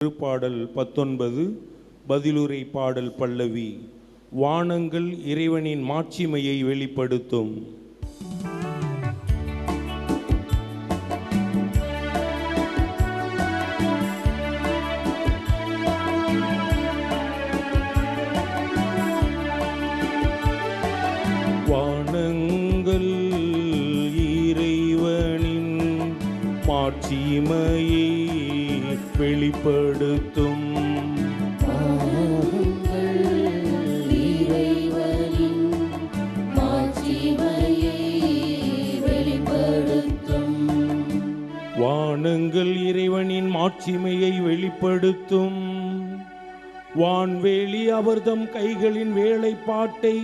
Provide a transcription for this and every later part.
திருப்பாடல் 19 பதிலுரை பாடல் பல்லவி. வானங்கள் இறைவனின் மாட்சிமையை வெளிப்படுத்தும். வானங்கள் இறைவனின் மாட்சிமையை வெளிப்படுத்தும். வானங்கள் இறைவனின் மாட்சிமையை வெளிப்படுத்தும். வான்வெளி அவர்தம் கைகளின் வேலைப்பாட்டை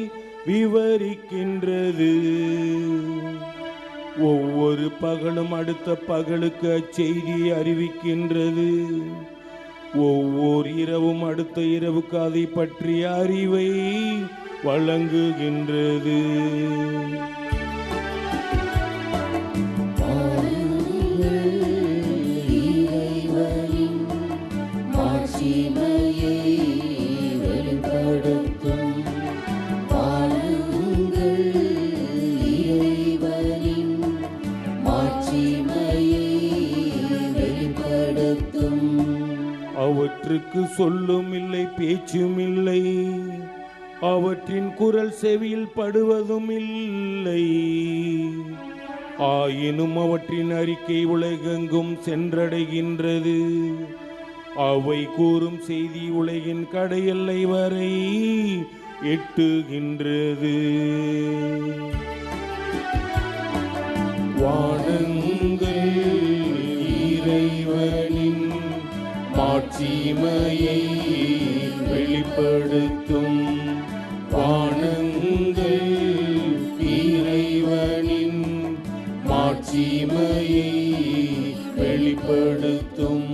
விவரிக்கின்றது. ஒவ்வொரு பகலும் அடுத்த பகலுக்கு அச்செய்தியை அறிவிக்கின்றது. ஒவ்வொரு இரவும் அடுத்த இரவுக்கு அதை பற்றிய அறிவை வழங்குகின்றது. அவற்றுக்கு சொல்லும் இல்லை, பேச்சும் இல்லை. அவற்றின் குரல் செவியில் படுவதும் இல்லை. ஆயினும் அவற்றின் அறிக்கை உலகெங்கும் சென்றடைகின்றது. அவை கூறும் செய்தி உலகின் கடையெல்லை வரை எட்டுகின்றது. வானங்கள் இறைவனின் மாட்சிமையை வெளிப்படுத்தும். வானங்கள் இறைவனின் மாட்சிமையை வெளிப்படுத்தும்.